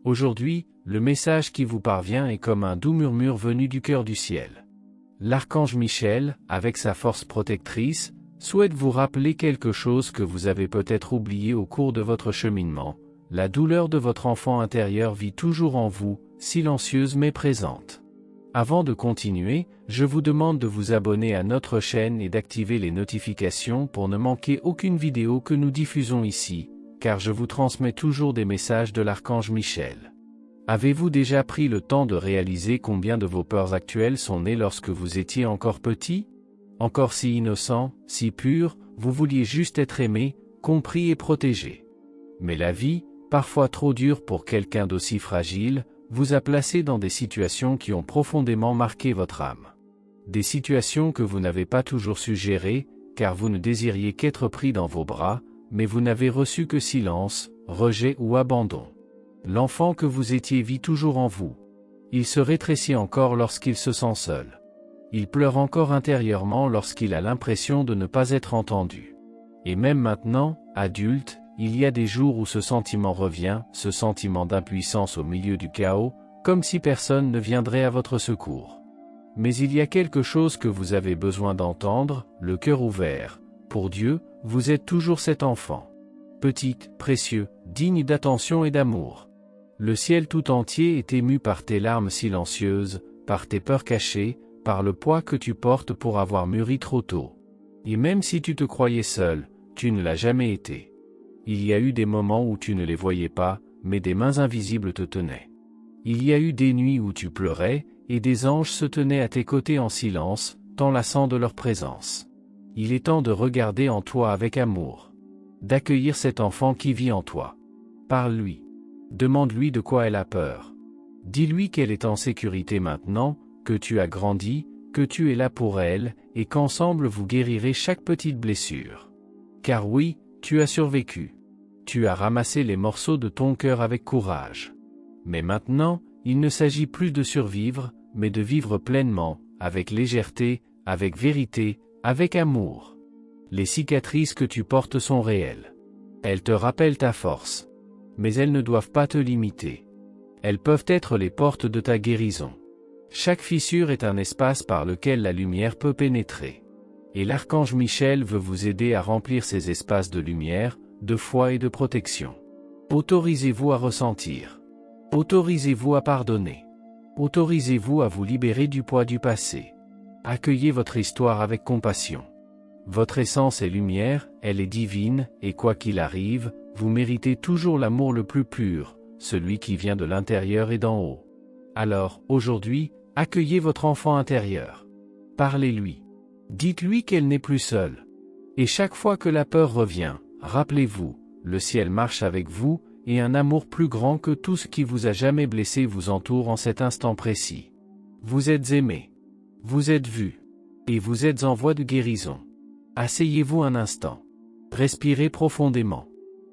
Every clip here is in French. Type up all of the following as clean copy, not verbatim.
Aujourd'hui, le message qui vous parvient est comme un doux murmure venu du cœur du ciel. L'archange Michel, avec sa force protectrice, souhaite vous rappeler quelque chose que vous avez peut-être oublié au cours de votre cheminement. La douleur de votre enfant intérieur vit toujours en vous, silencieuse mais présente. Avant de continuer, je vous demande de vous abonner à notre chaîne et d'activer les notifications pour ne manquer aucune vidéo que nous diffusons ici, car je vous transmets toujours des messages de l'archange Michel. Avez-vous déjà pris le temps de réaliser combien de vos peurs actuelles sont nées lorsque vous étiez encore petit? Encore si innocent, si pur, vous vouliez juste être aimé, compris et protégé. Mais la vie, parfois trop dure pour quelqu'un d'aussi fragile, vous a placé dans des situations qui ont profondément marqué votre âme. Des situations que vous n'avez pas toujours su gérer, car vous ne désiriez qu'être pris dans vos bras, mais vous n'avez reçu que silence, rejet ou abandon. L'enfant que vous étiez vit toujours en vous. Il se rétrécit encore lorsqu'il se sent seul. Il pleure encore intérieurement lorsqu'il a l'impression de ne pas être entendu. Et même maintenant, adulte, il y a des jours où ce sentiment revient, ce sentiment d'impuissance au milieu du chaos, comme si personne ne viendrait à votre secours. Mais il y a quelque chose que vous avez besoin d'entendre, le cœur ouvert. Pour Dieu, vous êtes toujours cet enfant. Petit, précieux, digne d'attention et d'amour. Le ciel tout entier est ému par tes larmes silencieuses, par tes peurs cachées, par le poids que tu portes pour avoir mûri trop tôt. Et même si tu te croyais seul, tu ne l'as jamais été. Il y a eu des moments où tu ne les voyais pas, mais des mains invisibles te tenaient. Il y a eu des nuits où tu pleurais, et des anges se tenaient à tes côtés en silence, t'enlaçant de leur présence. Il est temps de regarder en toi avec amour. D'accueillir cet enfant qui vit en toi. Parle-lui. Demande-lui de quoi elle a peur. Dis-lui qu'elle est en sécurité maintenant, que tu as grandi, que tu es là pour elle, et qu'ensemble vous guérirez chaque petite blessure. Car oui, tu as survécu. Tu as ramassé les morceaux de ton cœur avec courage. Mais maintenant, il ne s'agit plus de survivre, mais de vivre pleinement, avec légèreté, avec vérité, avec amour. Les cicatrices que tu portes sont réelles. Elles te rappellent ta force. Mais elles ne doivent pas te limiter. Elles peuvent être les portes de ta guérison. Chaque fissure est un espace par lequel la lumière peut pénétrer. Et l'archange Michel veut vous aider à remplir ces espaces de lumière, de foi et de protection. Autorisez-vous à ressentir. Autorisez-vous à pardonner. Autorisez-vous à vous libérer du poids du passé. Accueillez votre histoire avec compassion. Votre essence est lumière, elle est divine, et quoi qu'il arrive, vous méritez toujours l'amour le plus pur, celui qui vient de l'intérieur et d'en haut. Alors, aujourd'hui, accueillez votre enfant intérieur. Parlez-lui. Dites-lui qu'elle n'est plus seule. Et chaque fois que la peur revient, rappelez-vous, le ciel marche avec vous, et un amour plus grand que tout ce qui vous a jamais blessé vous entoure en cet instant précis. Vous êtes aimé. Vous êtes vu. Et vous êtes en voie de guérison. Asseyez-vous un instant. Respirez profondément.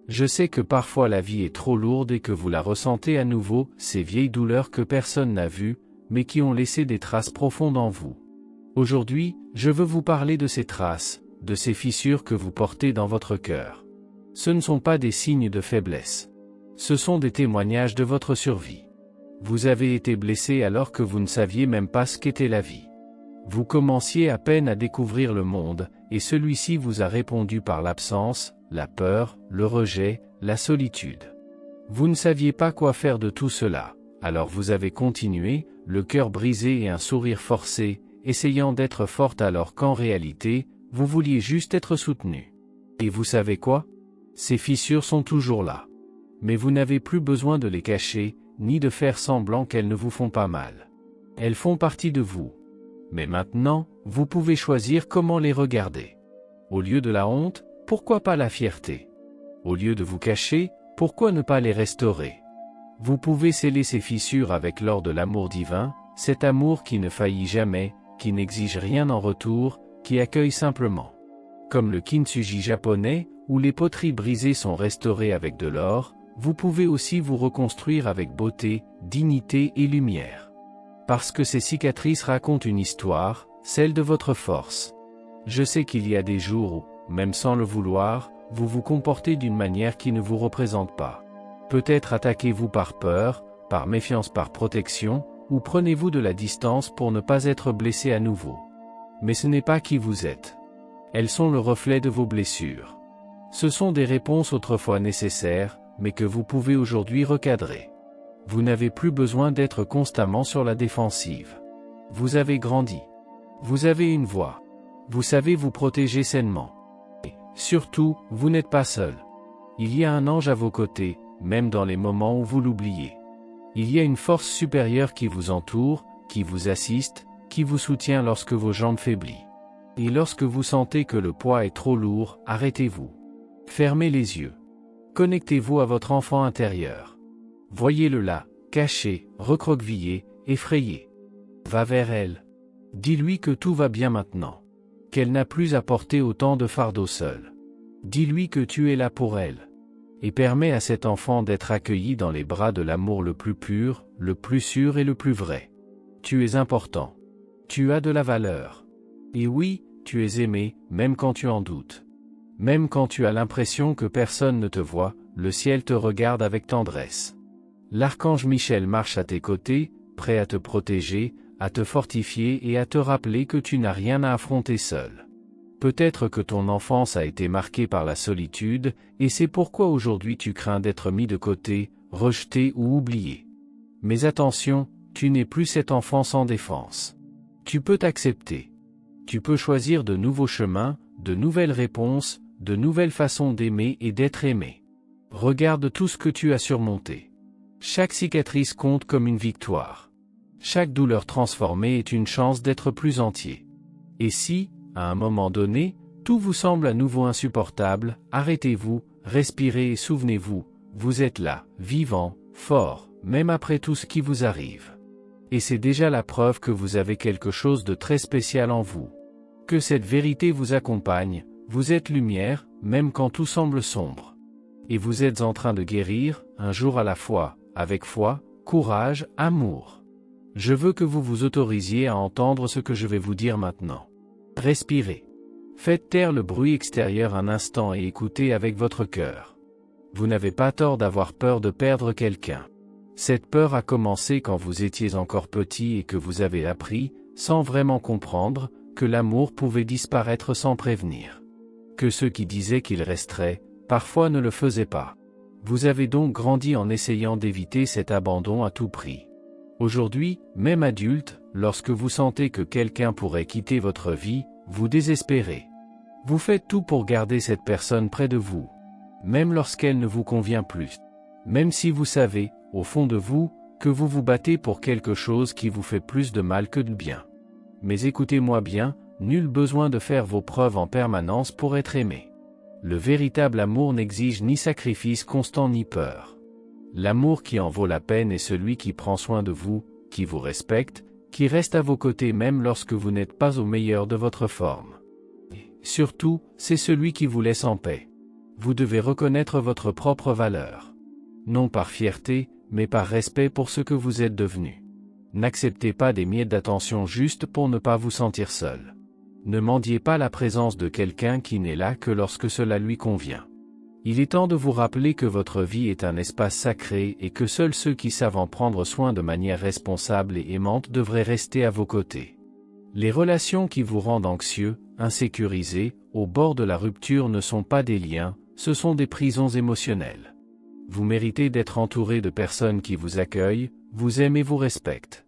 Je sais que parfois la vie est trop lourde et que vous la ressentez à nouveau, ces vieilles douleurs que personne n'a vues, mais qui ont laissé des traces profondes en vous. Aujourd'hui, je veux vous parler de ces traces, de ces fissures que vous portez dans votre cœur. Ce ne sont pas des signes de faiblesse. Ce sont des témoignages de votre survie. Vous avez été blessé alors que vous ne saviez même pas ce qu'était la vie. Vous commenciez à peine à découvrir le monde, et celui-ci vous a répondu par l'absence, la peur, le rejet, la solitude. Vous ne saviez pas quoi faire de tout cela, alors vous avez continué, le cœur brisé et un sourire forcé, essayant d'être forte alors qu'en réalité, vous vouliez juste être soutenu. Et vous savez quoi? Ces fissures sont toujours là. Mais vous n'avez plus besoin de les cacher, ni de faire semblant qu'elles ne vous font pas mal. Elles font partie de vous. Mais maintenant, vous pouvez choisir comment les regarder. Au lieu de la honte, pourquoi pas la fierté? Au lieu de vous cacher, pourquoi ne pas les restaurer? Vous pouvez sceller ces fissures avec l'or de l'amour divin, cet amour qui ne faillit jamais, qui n'exige rien en retour, qui accueille simplement. Comme le kintsugi japonais, où les poteries brisées sont restaurées avec de l'or, vous pouvez aussi vous reconstruire avec beauté, dignité et lumière. Parce que ces cicatrices racontent une histoire, celle de votre force. Je sais qu'il y a des jours où, même sans le vouloir, vous vous comportez d'une manière qui ne vous représente pas. Peut-être attaquez-vous par peur, par méfiance, par protection, ou prenez-vous de la distance pour ne pas être blessé à nouveau. Mais ce n'est pas qui vous êtes. Elles sont le reflet de vos blessures. Ce sont des réponses autrefois nécessaires, mais que vous pouvez aujourd'hui recadrer. Vous n'avez plus besoin d'être constamment sur la défensive. Vous avez grandi. Vous avez une voix. Vous savez vous protéger sainement. Et, surtout, vous n'êtes pas seul. Il y a un ange à vos côtés, même dans les moments où vous l'oubliez. Il y a une force supérieure qui vous entoure, qui vous assiste, qui vous soutient lorsque vos jambes faiblissent. Et lorsque vous sentez que le poids est trop lourd, arrêtez-vous. Fermez les yeux. Connectez-vous à votre enfant intérieur. Voyez-le là, caché, recroquevillé, effrayé. Va vers elle. Dis-lui que tout va bien maintenant. Qu'elle n'a plus à porter autant de fardeau seule. Dis-lui que tu es là pour elle. Et permets à cet enfant d'être accueilli dans les bras de l'amour le plus pur, le plus sûr et le plus vrai. Tu es important. Tu as de la valeur. Et oui, tu es aimé, même quand tu en doutes. Même quand tu as l'impression que personne ne te voit, le ciel te regarde avec tendresse. L'archange Michel marche à tes côtés, prêt à te protéger, à te fortifier et à te rappeler que tu n'as rien à affronter seul. Peut-être que ton enfance a été marquée par la solitude, et c'est pourquoi aujourd'hui tu crains d'être mis de côté, rejeté ou oublié. Mais attention, tu n'es plus cet enfant sans défense. Tu peux t'accepter. Tu peux choisir de nouveaux chemins, de nouvelles réponses, de nouvelles façons d'aimer et d'être aimé. Regarde tout ce que tu as surmonté. Chaque cicatrice compte comme une victoire. Chaque douleur transformée est une chance d'être plus entier. Et si, à un moment donné, tout vous semble à nouveau insupportable, arrêtez-vous, respirez et souvenez-vous, vous êtes là, vivant, fort, même après tout ce qui vous arrive. Et c'est déjà la preuve que vous avez quelque chose de très spécial en vous. Que cette vérité vous accompagne, vous êtes lumière, même quand tout semble sombre. Et vous êtes en train de guérir, un jour à la fois, avec foi, courage, amour. Je veux que vous vous autorisiez à entendre ce que je vais vous dire maintenant. Respirez. Faites taire le bruit extérieur un instant et écoutez avec votre cœur. Vous n'avez pas tort d'avoir peur de perdre quelqu'un. Cette peur a commencé quand vous étiez encore petit et que vous avez appris, sans vraiment comprendre, que l'amour pouvait disparaître sans prévenir. Que ceux qui disaient qu'il resterait, parfois ne le faisaient pas. Vous avez donc grandi en essayant d'éviter cet abandon à tout prix. Aujourd'hui, même adulte, lorsque vous sentez que quelqu'un pourrait quitter votre vie, vous désespérez. Vous faites tout pour garder cette personne près de vous. Même lorsqu'elle ne vous convient plus. Même si vous savez, au fond de vous, que vous vous battez pour quelque chose qui vous fait plus de mal que de bien. Mais écoutez-moi bien, nul besoin de faire vos preuves en permanence pour être aimé. Le véritable amour n'exige ni sacrifice constant ni peur. L'amour qui en vaut la peine est celui qui prend soin de vous, qui vous respecte, qui reste à vos côtés même lorsque vous n'êtes pas au meilleur de votre forme. Et, surtout, c'est celui qui vous laisse en paix. Vous devez reconnaître votre propre valeur. Non par fierté, mais par respect pour ce que vous êtes devenu. N'acceptez pas des miettes d'attention juste pour ne pas vous sentir seul. Ne mendiez pas la présence de quelqu'un qui n'est là que lorsque cela lui convient. Il est temps de vous rappeler que votre vie est un espace sacré et que seuls ceux qui savent en prendre soin de manière responsable et aimante devraient rester à vos côtés. Les relations qui vous rendent anxieux, insécurisés, au bord de la rupture ne sont pas des liens, ce sont des prisons émotionnelles. Vous méritez d'être entouré de personnes qui vous accueillent, vous aiment et vous respectent.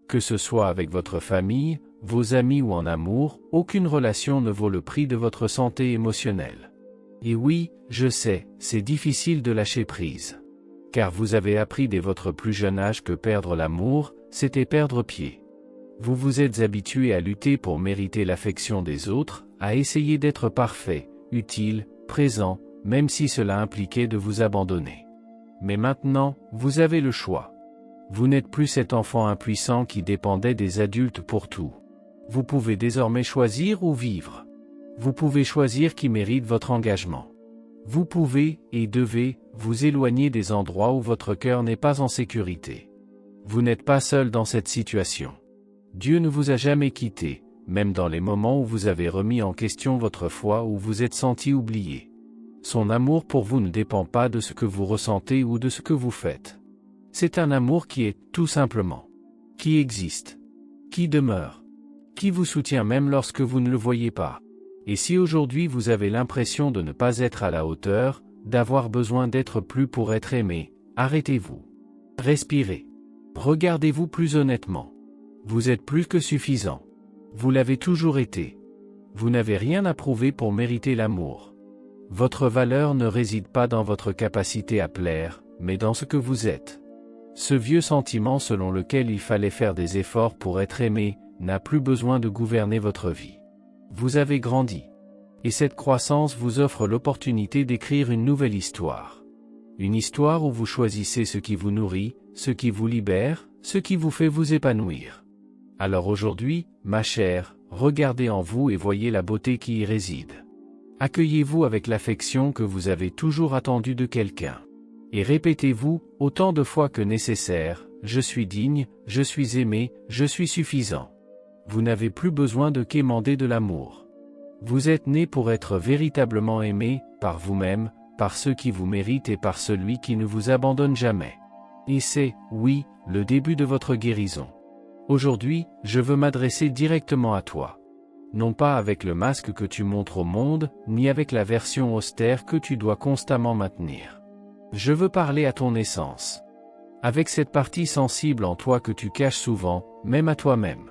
Que ce soit avec votre famille, vos amis ou en amour, aucune relation ne vaut le prix de votre santé émotionnelle. Et oui, je sais, c'est difficile de lâcher prise. Car vous avez appris dès votre plus jeune âge que perdre l'amour, c'était perdre pied. Vous vous êtes habitué à lutter pour mériter l'affection des autres, à essayer d'être parfait, utile, présent, même si cela impliquait de vous abandonner. Mais maintenant, vous avez le choix. Vous n'êtes plus cet enfant impuissant qui dépendait des adultes pour tout. Vous pouvez désormais choisir ou vivre. Vous pouvez choisir qui mérite votre engagement. Vous pouvez, et devez, vous éloigner des endroits où votre cœur n'est pas en sécurité. Vous n'êtes pas seul dans cette situation. Dieu ne vous a jamais quitté, même dans les moments où vous avez remis en question votre foi ou vous êtes senti oublié. Son amour pour vous ne dépend pas de ce que vous ressentez ou de ce que vous faites. C'est un amour qui est, tout simplement, qui existe, qui demeure, qui vous soutient même lorsque vous ne le voyez pas. Et si aujourd'hui vous avez l'impression de ne pas être à la hauteur, d'avoir besoin d'être plus pour être aimé, arrêtez-vous. Respirez. Regardez-vous plus honnêtement. Vous êtes plus que suffisant. Vous l'avez toujours été. Vous n'avez rien à prouver pour mériter l'amour. Votre valeur ne réside pas dans votre capacité à plaire, mais dans ce que vous êtes. Ce vieux sentiment selon lequel il fallait faire des efforts pour être aimé, n'a plus besoin de gouverner votre vie. Vous avez grandi. Et cette croissance vous offre l'opportunité d'écrire une nouvelle histoire. Une histoire où vous choisissez ce qui vous nourrit, ce qui vous libère, ce qui vous fait vous épanouir. Alors aujourd'hui, ma chère, regardez en vous et voyez la beauté qui y réside. Accueillez-vous avec l'affection que vous avez toujours attendue de quelqu'un. Et répétez-vous, autant de fois que nécessaire, je suis digne, je suis aimé, je suis suffisant. Vous n'avez plus besoin de quémander de l'amour. Vous êtes né pour être véritablement aimé, par vous-même, par ceux qui vous méritent et par celui qui ne vous abandonne jamais. Et c'est, oui, le début de votre guérison. Aujourd'hui, je veux m'adresser directement à toi. Non pas avec le masque que tu montres au monde, ni avec la version austère que tu dois constamment maintenir. Je veux parler à ton essence. Avec cette partie sensible en toi que tu caches souvent, même à toi-même.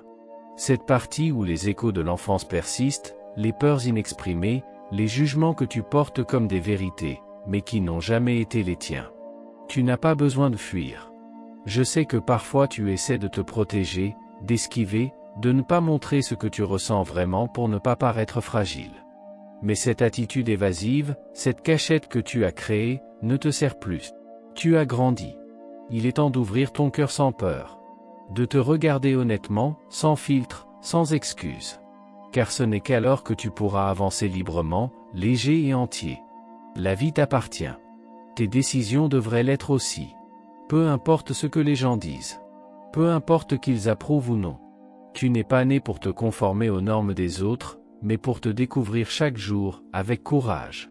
Cette partie où les échos de l'enfance persistent, les peurs inexprimées, les jugements que tu portes comme des vérités, mais qui n'ont jamais été les tiens. Tu n'as pas besoin de fuir. Je sais que parfois tu essaies de te protéger, d'esquiver, de ne pas montrer ce que tu ressens vraiment pour ne pas paraître fragile. Mais cette attitude évasive, cette cachette que tu as créée, ne te sert plus. Tu as grandi. Il est temps d'ouvrir ton cœur sans peur. De te regarder honnêtement, sans filtre, sans excuse. Car ce n'est qu'alors que tu pourras avancer librement, léger et entier. La vie t'appartient. Tes décisions devraient l'être aussi. Peu importe ce que les gens disent. Peu importe qu'ils approuvent ou non. Tu n'es pas né pour te conformer aux normes des autres, mais pour te découvrir chaque jour, avec courage.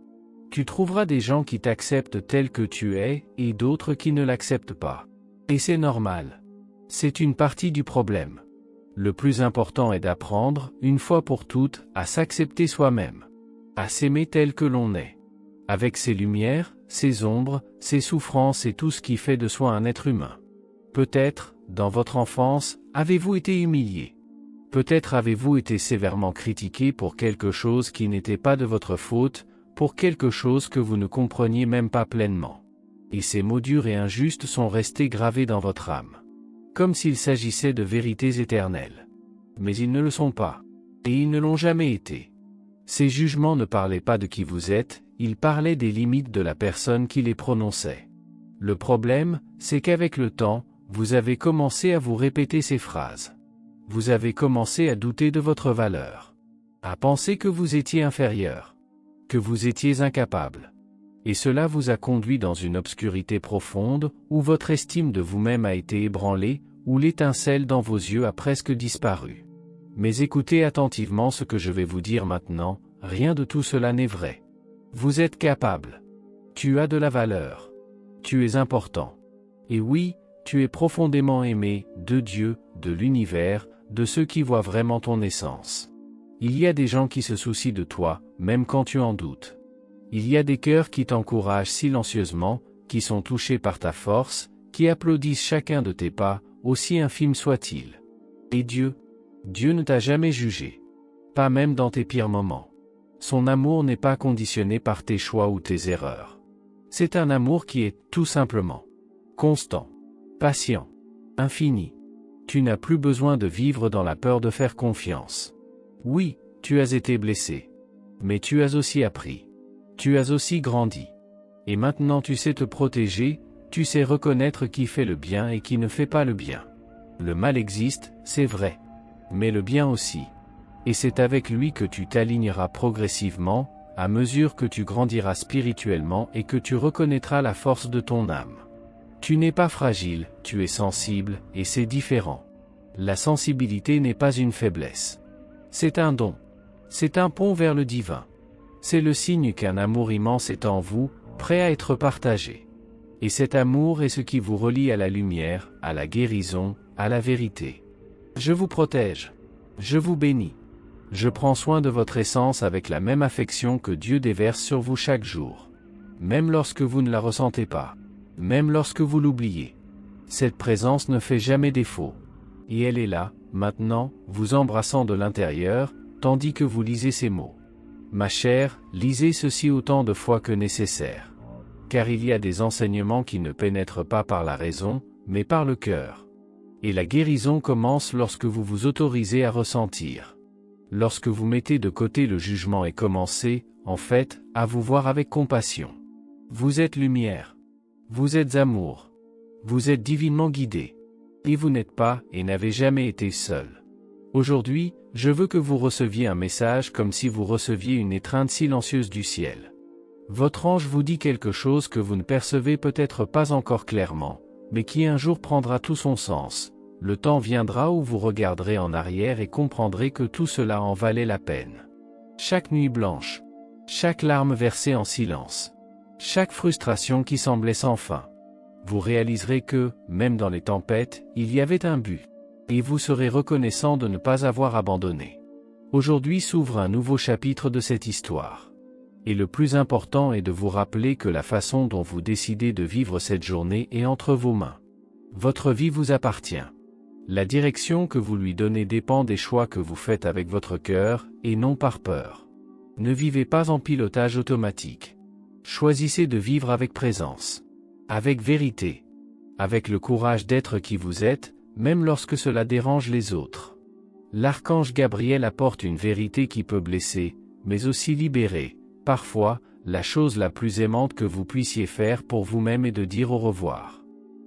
Tu trouveras des gens qui t'acceptent tel que tu es, et d'autres qui ne l'acceptent pas. Et c'est normal. C'est une partie du problème. Le plus important est d'apprendre, une fois pour toutes, à s'accepter soi-même. À s'aimer tel que l'on est. Avec ses lumières, ses ombres, ses souffrances et tout ce qui fait de soi un être humain. Peut-être, dans votre enfance, avez-vous été humilié. Peut-être avez-vous été sévèrement critiqué pour quelque chose qui n'était pas de votre faute, pour quelque chose que vous ne compreniez même pas pleinement. Et ces mots durs et injustes sont restés gravés dans votre âme. Comme s'il s'agissait de vérités éternelles. Mais ils ne le sont pas. Et ils ne l'ont jamais été. Ces jugements ne parlaient pas de qui vous êtes, ils parlaient des limites de la personne qui les prononçait. Le problème, c'est qu'avec le temps, vous avez commencé à vous répéter ces phrases. Vous avez commencé à douter de votre valeur. À penser que vous étiez inférieur. Que vous étiez incapable. Et cela vous a conduit dans une obscurité profonde, où votre estime de vous-même a été ébranlée, où l'étincelle dans vos yeux a presque disparu. Mais écoutez attentivement ce que je vais vous dire maintenant, rien de tout cela n'est vrai. Vous êtes capable. Tu as de la valeur. Tu es important. Et oui, tu es profondément aimé, de Dieu, de l'univers, de ceux qui voient vraiment ton essence. Il y a des gens qui se soucient de toi, même quand tu en doutes. Il y a des cœurs qui t'encouragent silencieusement, qui sont touchés par ta force, qui applaudissent chacun de tes pas, aussi infime soit-il. Et Dieu ne t'a jamais jugé. Pas même dans tes pires moments. Son amour n'est pas conditionné par tes choix ou tes erreurs. C'est un amour qui est, tout simplement, constant, patient, infini. Tu n'as plus besoin de vivre dans la peur de faire confiance. Oui, tu as été blessé. Mais tu as aussi appris. Tu as aussi grandi. Et maintenant tu sais te protéger, tu sais reconnaître qui fait le bien et qui ne fait pas le bien. Le mal existe, c'est vrai. Mais le bien aussi. Et c'est avec lui que tu t'aligneras progressivement, à mesure que tu grandiras spirituellement et que tu reconnaîtras la force de ton âme. Tu n'es pas fragile, tu es sensible, et c'est différent. La sensibilité n'est pas une faiblesse. C'est un don. C'est un pont vers le divin. c'est le signe qu'un amour immense est en vous, prêt à être partagé. Et cet amour est ce qui vous relie à la lumière, à la guérison, à la vérité. Je vous protège. Je vous bénis. Je prends soin de votre essence avec la même affection que Dieu déverse sur vous chaque jour. Même lorsque vous ne la ressentez pas. Même lorsque vous l'oubliez. Cette présence ne fait jamais défaut. Et elle est là, maintenant, vous embrassant de l'intérieur, tandis que vous lisez ces mots. Ma chère, lisez ceci autant de fois que nécessaire. Car il y a des enseignements qui ne pénètrent pas par la raison, mais par le cœur. Et la guérison commence lorsque vous vous autorisez à ressentir. Lorsque vous mettez de côté le jugement et commencez, en fait, à vous voir avec compassion. Vous êtes lumière. Vous êtes amour. Vous êtes divinement guidé. Et vous n'êtes pas, et n'avez jamais été seul. Aujourd'hui, je veux que vous receviez un message comme si vous receviez une étreinte silencieuse du ciel. Votre ange vous dit quelque chose que vous ne percevez peut-être pas encore clairement, mais qui un jour prendra tout son sens. Le temps viendra où vous regarderez en arrière et comprendrez que tout cela en valait la peine. Chaque nuit blanche, chaque larme versée en silence, chaque frustration qui semblait sans fin. Vous réaliserez que, même dans les tempêtes, il y avait un but. Et vous serez reconnaissant de ne pas avoir abandonné. Aujourd'hui s'ouvre un nouveau chapitre de cette histoire. Et le plus important est de vous rappeler que la façon dont vous décidez de vivre cette journée est entre vos mains. Votre vie vous appartient. La direction que vous lui donnez dépend des choix que vous faites avec votre cœur, et non par peur. Ne vivez pas en pilotage automatique. Choisissez de vivre avec présence. Avec vérité. Avec le courage d'être qui vous êtes, même lorsque cela dérange les autres. L'archange Gabriel apporte une vérité qui peut blesser, mais aussi libérer. Parfois, la chose la plus aimante que vous puissiez faire pour vous-même est de dire au revoir.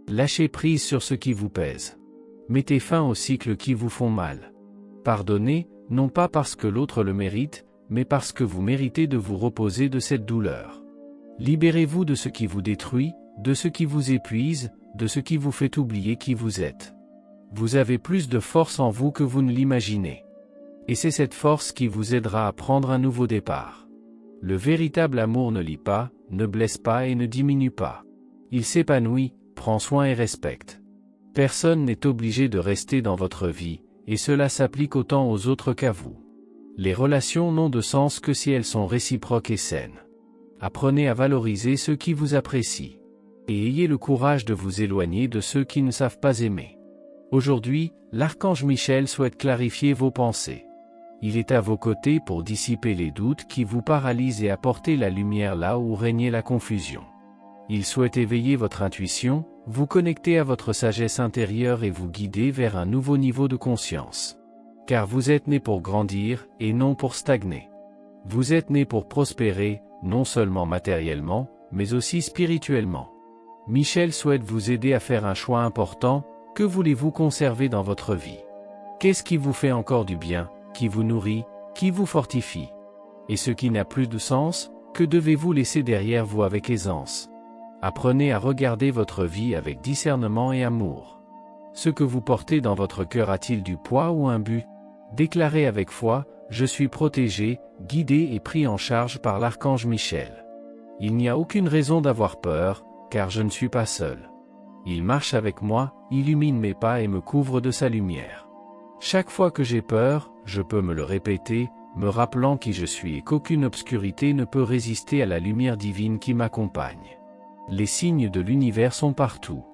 Lâchez prise sur ce qui vous pèse. Mettez fin aux cycles qui vous font mal. Pardonnez, non pas parce que l'autre le mérite, mais parce que vous méritez de vous reposer de cette douleur. Libérez-vous de ce qui vous détruit, de ce qui vous épuise, de ce qui vous fait oublier qui vous êtes. Vous avez plus de force en vous que vous ne l'imaginez. Et c'est cette force qui vous aidera à prendre un nouveau départ. Le véritable amour ne lie pas, ne blesse pas et ne diminue pas. Il s'épanouit, prend soin et respecte. Personne n'est obligé de rester dans votre vie, et cela s'applique autant aux autres qu'à vous. Les relations n'ont de sens que si elles sont réciproques et saines. Apprenez à valoriser ceux qui vous apprécient. Et ayez le courage de vous éloigner de ceux qui ne savent pas aimer. Aujourd'hui, l'archange Michel souhaite clarifier vos pensées. Il est à vos côtés pour dissiper les doutes qui vous paralysent et apporter la lumière là où régnait la confusion. Il souhaite éveiller votre intuition, vous connecter à votre sagesse intérieure et vous guider vers un nouveau niveau de conscience. Car vous êtes né pour grandir, et non pour stagner. Vous êtes né pour prospérer, non seulement matériellement, mais aussi spirituellement. Michel souhaite vous aider à faire un choix important. Que voulez-vous conserver dans votre vie? Qu'est-ce qui vous fait encore du bien, qui vous nourrit, qui vous fortifie? Et ce qui n'a plus de sens, que devez-vous laisser derrière vous avec aisance? Apprenez à regarder votre vie avec discernement et amour. Ce que vous portez dans votre cœur a-t-il du poids ou un but? Déclarez avec foi, je suis protégé, guidé et pris en charge par l'archange Michel. Il n'y a aucune raison d'avoir peur, car je ne suis pas seul. Il marche avec moi, illumine mes pas et me couvre de sa lumière. Chaque fois que j'ai peur, je peux me le répéter, me rappelant qui je suis et qu'aucune obscurité ne peut résister à la lumière divine qui m'accompagne. Les signes de l'univers sont partout.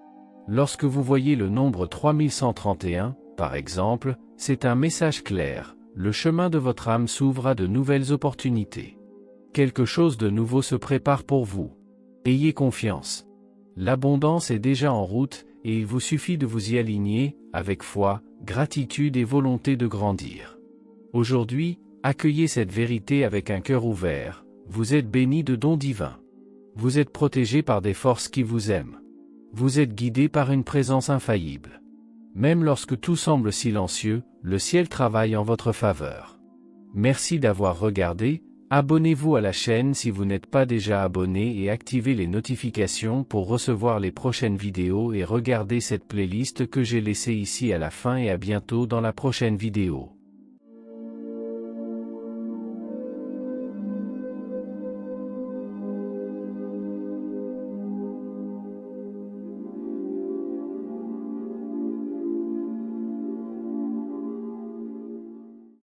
Lorsque vous voyez le nombre 3131, par exemple, c'est un message clair, le chemin de votre âme s'ouvre à de nouvelles opportunités. Quelque chose de nouveau se prépare pour vous. Ayez confiance. L'abondance est déjà en route, et il vous suffit de vous y aligner, avec foi, gratitude et volonté de grandir. Aujourd'hui, accueillez cette vérité avec un cœur ouvert, vous êtes béni de dons divins. Vous êtes protégé par des forces qui vous aiment. Vous êtes guidé par une présence infaillible. Même lorsque tout semble silencieux, le ciel travaille en votre faveur. Merci d'avoir regardé, abonnez-vous à la chaîne si vous n'êtes pas déjà abonné et activez les notifications pour recevoir les prochaines vidéos et regardez cette playlist que j'ai laissée ici à la fin et à bientôt dans la prochaine vidéo.